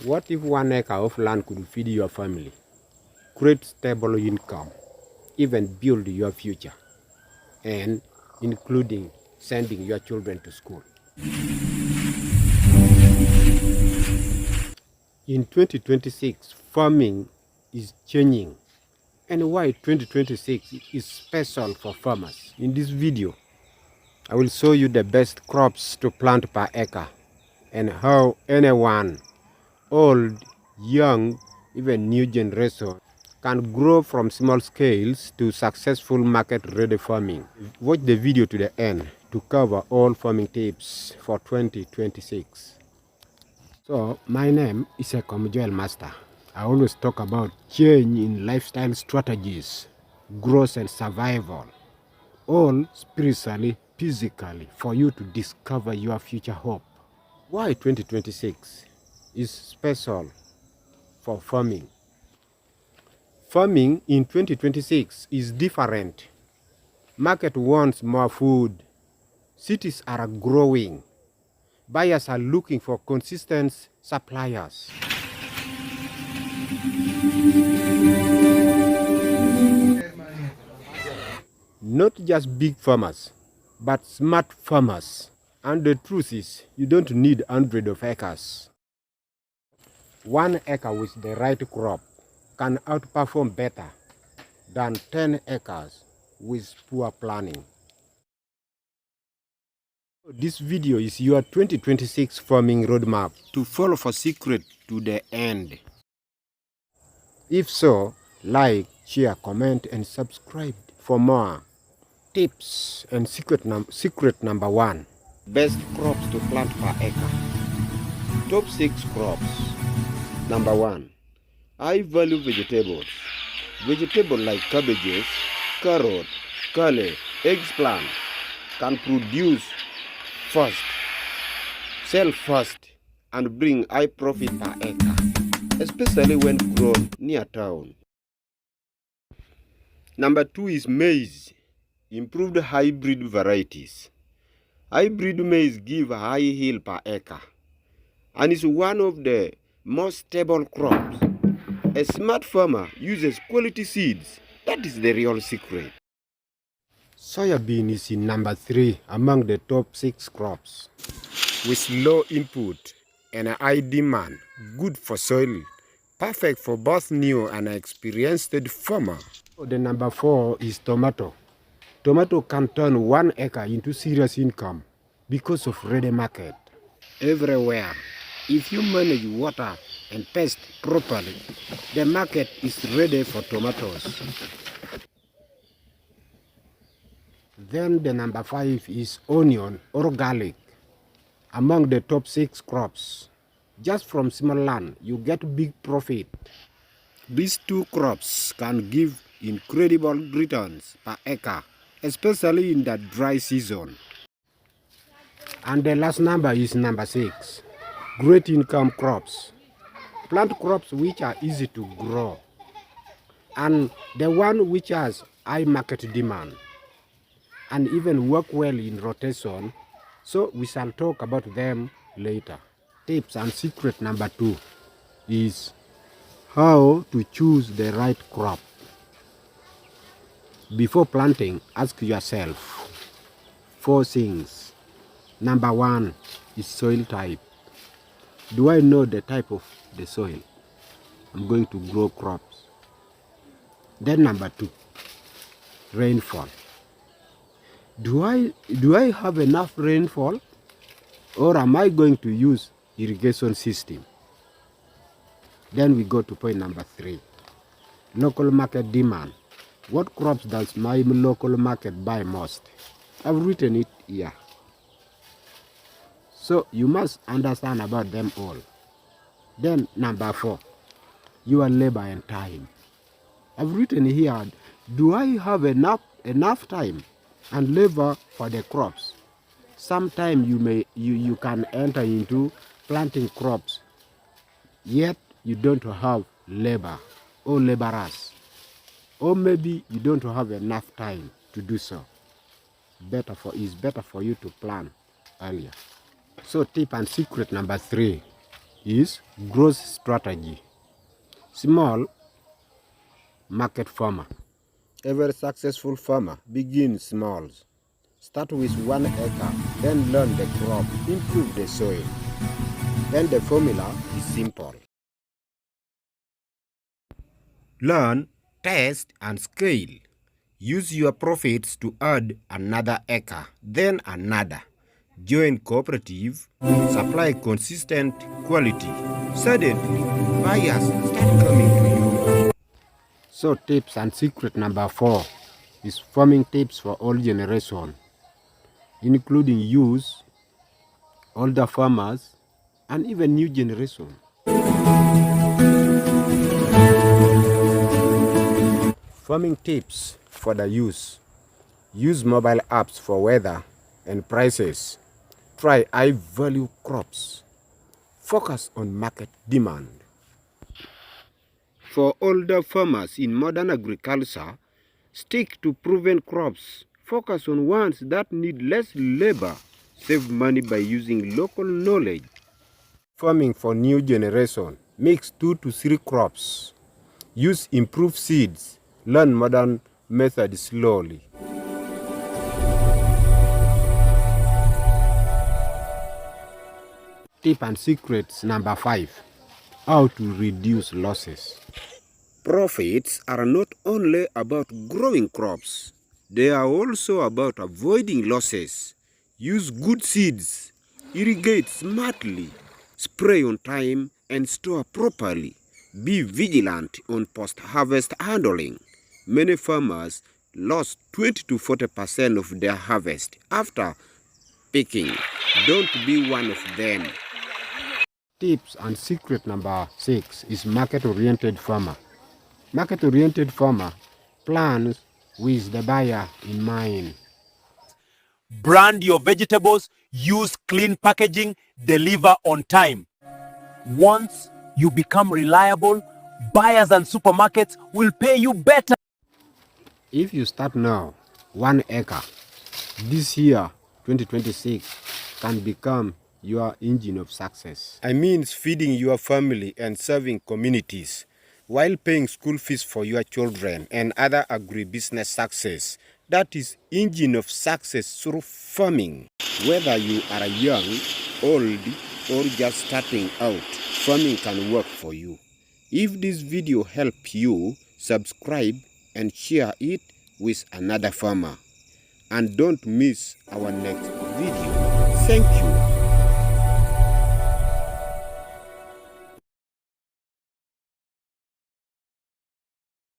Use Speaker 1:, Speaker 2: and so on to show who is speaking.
Speaker 1: What if 1 acre of land could feed your family, create stable income, even build your future, and including sending your children to school? In 2026, farming is changing. And why 2026 is special for farmers? In this video, I will show you the best crops to plant per acre and how anyone, old, young, even new generation, can grow from small scales to successful market-ready farming. Watch the video to the end to cover all farming tips for 2026. So, my name is a Joel Master. I always talk about change in lifestyle strategies, growth and survival, all spiritually, physically, for you to discover your future hope. Why 2026 is special for farming? Farming in 2026 is different. Market wants more food. Cities are growing. Buyers are looking for consistent suppliers. Not just big farmers, but smart farmers. And the truth is, you don't need hundreds of acres. 1 acre with the right crop can outperform better than 10 acres with poor planning. This video is your 2026 farming roadmap to follow for secret to the end. If so, like, share, comment, and subscribe for more tips. And secret number 1, best crops to plant per acre. Top 6 crops. Number 1, high value vegetables. Vegetables like cabbages, carrot, kale, eggplant can produce fast, sell fast, and bring high profit per acre, especially when grown near town. Number 2 is maize. Improved hybrid varieties. Hybrid maize give a high yield per acre and is one of the most stable crops. A smart farmer uses quality seeds. That is the real secret. Soybean is in number 3 among the top 6 crops. With low input and a high demand, good for soil, perfect for both new and experienced farmer. The number 4 is tomato. Tomato can turn 1 acre into serious income because of ready market everywhere. If you manage water and pest properly, the market is ready for tomatoes. Then the number 5 is onion or garlic. Among the top 6 crops, just from small land, you get big profit. These 2 crops can give incredible returns per acre, especially in the dry season. And the last number is number 6, great income crops. Plant crops which are easy to grow and the one which has high market demand and even work well in rotation. So we shall talk about them later. Tips and secret number 2 is how to choose the right crop. Before planting, ask yourself 4 things. Number 1 is soil type. Do I know the type of the soil I'm going to grow crops? Then number 2, rainfall. Do I have enough rainfall, or am I going to use irrigation system? Then we go to point number 3, local market demand. What crops does my local market buy most? I've written it here. So you must understand about them all. Then number 4, your labor and time. I've written here, do I have enough time and labor for the crops? Sometimes you can enter into planting crops, yet you don't have labor or laborers, or maybe you don't have enough time to do so. It's better for you to plan earlier. So tip and secret number 3 is growth strategy. Small market farmer. Every successful farmer begins small. Start with 1 acre, then learn the crop, improve the soil. Then the formula is simple. Learn, test, and scale. Use your profits to add another acre, then another. Join cooperative, supply consistent quality. Suddenly, buyers start coming to you. So tips and secret number 4 is farming tips for all generation, including youth, older farmers, and even new generation. Farming tips for the youth. Use mobile apps for weather and prices. Try high-value crops. Focus on market demand. For older farmers in modern agriculture, stick to proven crops. Focus on ones that need less labor. Save money by using local knowledge. Farming for new generation. Mix 2 to 3 crops. Use improved seeds. Learn modern methods slowly. Tip and secrets number 5. How to reduce losses. Profits are not only about growing crops, they are also about avoiding losses. Use good seeds, irrigate smartly, spray on time, and store properly. Be vigilant on post-harvest handling. Many farmers lost 20 to 40% of their harvest after picking. Don't be one of them. Tips and secret number 6 is market-oriented farmer. Market-oriented farmer plans with the buyer in mind.
Speaker 2: Brand your vegetables, use clean packaging, deliver on time. Once you become reliable, buyers and supermarkets will pay you better.
Speaker 1: If you start now, 1 acre, this year, 2026, can become your engine of success. I mean feeding your family and serving communities while paying school fees for your children and other agribusiness success. That is engine of success through farming. Whether you are young, old, or just starting out, farming can work for you. If this video helped you, subscribe and share it with another farmer. And don't miss our next video. Thank you.